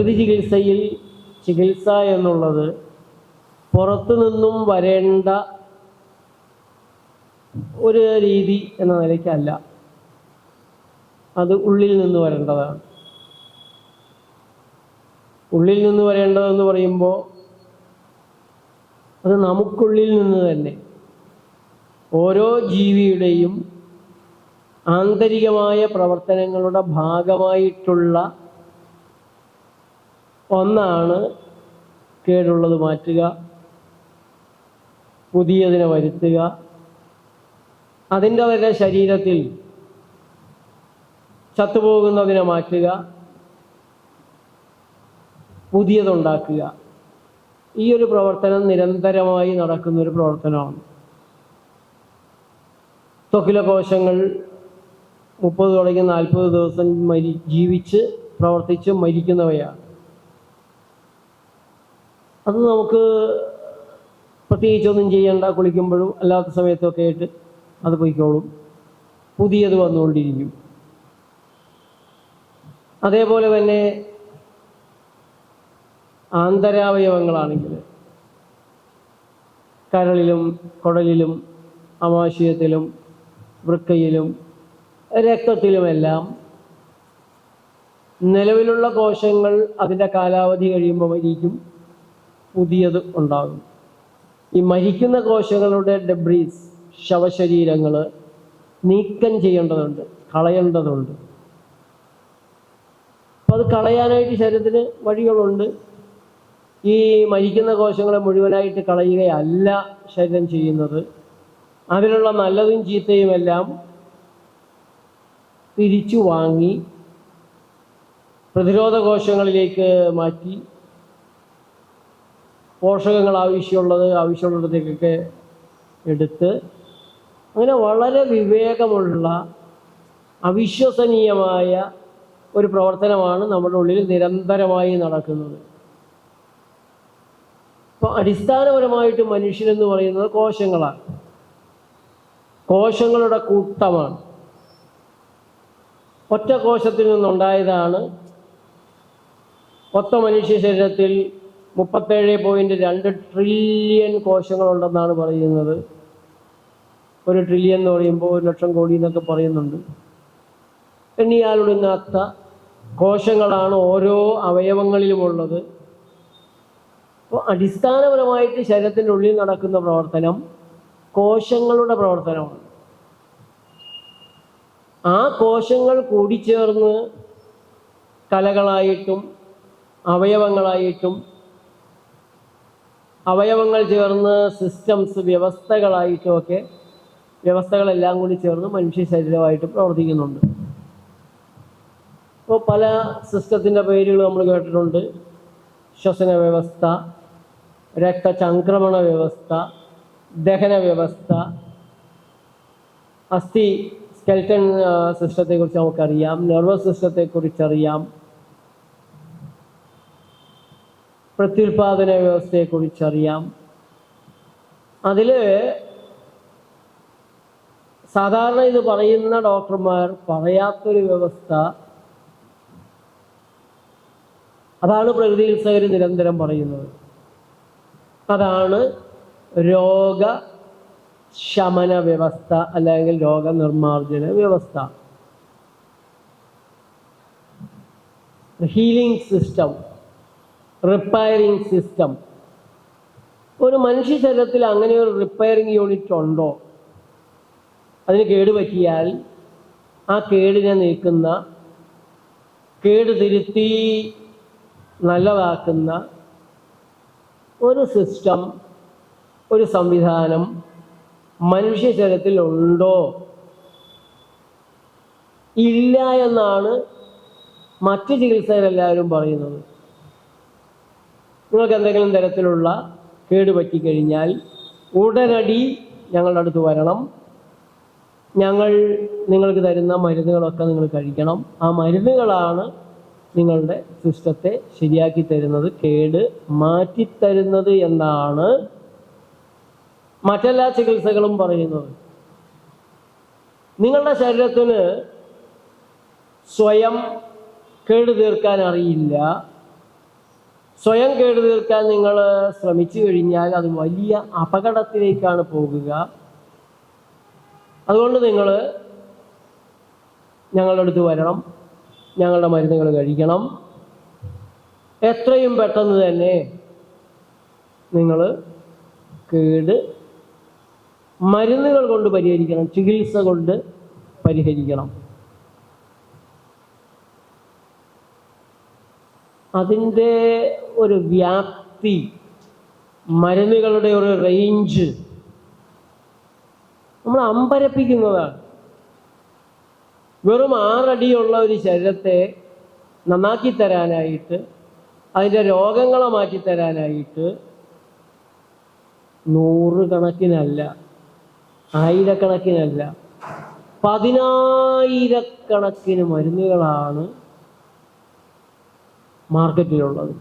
പ്രകൃതി ചികിത്സയിൽ ചികിത്സ എന്നുള്ളത് പുറത്തു നിന്നും വരേണ്ട ഒരു രീതി എന്ന നിലയ്ക്കല്ല, അത് ഉള്ളിൽ നിന്ന് വരേണ്ടതാണ്. ഉള്ളിൽ നിന്ന് വരേണ്ടതെന്ന് പറയുമ്പോൾ അത് നമുക്കുള്ളിൽ നിന്ന് തന്നെ ഓരോ ജീവിയുടെയും ആന്തരികമായ പ്രവർത്തനങ്ങളുടെ ഭാഗമായിട്ടുള്ള ഒന്നാണ് കേടുള്ളത് മാറ്റുക, പുതിയതിനെ വരുത്തുക, അതിൻ്റെ തന്നെ ശരീരത്തിൽ ചത്തുപോകുന്നതിനെ മാറ്റുക, പുതിയതുണ്ടാക്കുക. ഈ ഒരു പ്രവർത്തനം നിരന്തരമായി നടക്കുന്നൊരു പ്രവർത്തനമാണ്. ത്വക്കിലെ കോശങ്ങൾ 30 തുടങ്ങി 40 ദിവസം ജീവിച്ച് പ്രവർത്തിച്ച് മരിക്കുന്നവയാണ്. അത് നമുക്ക് പ്രത്യേകിച്ചൊന്നും ചെയ്യേണ്ട, കുളിക്കുമ്പോഴും അല്ലാത്ത സമയത്തൊക്കെ ആയിട്ട് അത് പൊയ്ക്കോളും, പുതിയത് വന്നുകൊണ്ടിരിക്കും. അതേപോലെ തന്നെ ആന്തരാവയവങ്ങളാണെങ്കിൽ കരളിലും കുടലിലും ആമാശയത്തിലും വൃക്കയിലും രക്തത്തിലുമെല്ലാം നിലവിലുള്ള കോശങ്ങൾ അതിൻ്റെ കാലാവധി കഴിയുമ്പോൾ മരിക്കും, പുതിയത് ഉണ്ടാകും. ഈ മരിക്കുന്ന കോശങ്ങളുടെ ഡെബ്രീസ്, ശവശരീരങ്ങൾ നീക്കം ചെയ്യേണ്ടതുണ്ട്, കളയേണ്ടതുണ്ട്. അപ്പോൾ അത് കളയാനായിട്ട് ശരീരത്തിന് വഴികളുണ്ട്. ഈ മരിക്കുന്ന കോശങ്ങളെ മുഴുവനായിട്ട് കളയുകയല്ല ശരീരം ചെയ്യുന്നത്. അതിലുള്ള നല്ലതും ചീത്തയുമെല്ലാം തിരിച്ചു വാങ്ങി പ്രതിരോധ കോശങ്ങളിലേക്ക് മാറ്റി പോഷകങ്ങൾ ആവശ്യമുള്ളിടത്തേക്കൊക്കെ എടുത്ത് അങ്ങനെ വളരെ വിവേകമുള്ള അവിശ്വസനീയമായ ഒരു പ്രവർത്തനമാണ് നമ്മുടെ ഉള്ളിൽ നിരന്തരമായി നടക്കുന്നത്. അപ്പോൾ അടിസ്ഥാനപരമായിട്ട് മനുഷ്യനെന്ന് പറയുന്നത് കോശങ്ങളാണ്, കോശങ്ങളുടെ കൂട്ടമാണ്. ഒറ്റ കോശത്തിൽ നിന്നുണ്ടായതാണ്. മൊത്തം മനുഷ്യ ശരീരത്തിൽ 37.2 ട്രില്യൺ കോശങ്ങളുണ്ടെന്നാണ് പറയുന്നത്. 1 ട്രില്യൺ എന്ന് പറയുമ്പോൾ 1 ലക്ഷം കോടി എന്നൊക്കെ പറയുന്നുണ്ട്. എണ്ണിയാലൊടുങ്ങാത്ത കോശങ്ങളാണ് ഓരോ അവയവങ്ങളിലുമുള്ളത്. അപ്പോൾ അടിസ്ഥാനപരമായിട്ട് ശരീരത്തിൻ്റെ ഉള്ളിൽ നടക്കുന്ന പ്രവർത്തനം കോശങ്ങളുടെ പ്രവർത്തനമാണ്. ആ കോശങ്ങൾ കൂടിച്ചേർന്ന് കലകളായിട്ടും അവയവങ്ങളായിട്ടും അവയവങ്ങൾ ചേർന്ന് സിസ്റ്റംസ്, വ്യവസ്ഥകളായിട്ടുമൊക്കെ, വ്യവസ്ഥകളെല്ലാം കൂടി ചേർന്ന് മനുഷ്യ ശരീരമായിട്ട് പ്രവർത്തിക്കുന്നുണ്ട്. ഇപ്പോൾ പല സിസ്റ്റത്തിൻ്റെ പേരുകൾ നമ്മൾ കേട്ടിട്ടുണ്ട്. ശ്വസന വ്യവസ്ഥ, രക്തചംക്രമണ വ്യവസ്ഥ, ദഹന വ്യവസ്ഥ, അസ്ഥി സ്കെൽറ്റൻ സിസ്റ്റത്തെക്കുറിച്ച് നമുക്കറിയാം, നെർവസ് സിസ്റ്റത്തെക്കുറിച്ചറിയാം, പ്രത്യുൽപാദന വ്യവസ്ഥയെക്കുറിച്ചറിയാം. അതിൽ സാധാരണ ഇത് പറയുന്ന ഡോക്ടർമാർ പറയാത്തൊരു വ്യവസ്ഥ, അതാണ് പ്രകൃതി ചികിത്സകർ നിരന്തരം പറയുന്നത്. അതാണ് രോഗശമന വ്യവസ്ഥ, അല്ലെങ്കിൽ രോഗനിർമ്മാർജ്ജന വ്യവസ്ഥ, ഹീലിംഗ് സിസ്റ്റം, റിപ്പയറിംഗ് സിസ്റ്റം. ഒരു മനുഷ്യ ശരീരത്തിൽ അങ്ങനെ ഒരു റിപ്പയറിംഗ് യൂണിറ്റ് ഉണ്ടോ? അതിന് കേടുപറ്റിയാൽ ആ കേടിനെ നീക്കുന്ന, കേട് തിരുത്തി നല്ലതാക്കുന്ന ഒരു സിസ്റ്റം, ഒരു സംവിധാനം മനുഷ്യ ശരീരത്തിൽ ഉണ്ടോ? ഇല്ല എന്നാണ് മറ്റ് ചികിത്സകരെല്ലാവരും പറയുന്നത്. നിങ്ങൾക്ക് എന്തെങ്കിലും തരത്തിലുള്ള കേട് പറ്റിക്കഴിഞ്ഞാൽ ഉടനടി ഞങ്ങളുടെ അടുത്ത് വരണം, ഞങ്ങൾ നിങ്ങൾക്ക് തരുന്ന മരുന്നുകളൊക്കെ നിങ്ങൾ കഴിക്കണം. ആ മരുന്നുകളാണ് നിങ്ങളുടെ സിസ്റ്റത്തെ ശരിയാക്കി തരുന്നത്, കേട് മാറ്റിത്തരുന്നത് എന്നാണ് മറ്റെല്ലാ ചികിത്സകളും പറയുന്നത്. നിങ്ങളുടെ ശരീരത്തിന് സ്വയം കേട് തീർക്കാൻ അറിയില്ല, സ്വയം കേട് തീർക്കാൻ നിങ്ങൾ ശ്രമിച്ചു കഴിഞ്ഞാൽ അത് വലിയ അപകടത്തിലേക്കാണ് പോകുക. അതുകൊണ്ട് നിങ്ങൾ ഞങ്ങളുടെ അടുത്ത് വരണം, ഞങ്ങളുടെ മരുന്നുകൾ കഴിക്കണം. എത്രയും പെട്ടെന്ന് തന്നെ നിങ്ങൾ കേട് മരുന്നുകൾ കൊണ്ട് പരിഹരിക്കണം, ചികിത്സ കൊണ്ട് പരിഹരിക്കണം. അതിൻ്റെ ഒരു വ്യാപ്തി, മരുന്നുകളുടെ ഒരു റേഞ്ച് നമ്മൾ അമ്പരപ്പിക്കുന്നതാണ്. വെറും 6 അടിയുള്ള ഒരു ശരീരത്തെ നന്നാക്കി തരാനായിട്ട്, അതിൻ്റെ രോഗങ്ങളെ മാറ്റിത്തരാനായിട്ട് 100 കണക്കിനല്ല, 1000കണക്കിനല്ല, 10,000കണക്കിന് മരുന്നുകളാണ് മാർക്കറ്റിലുള്ളത്.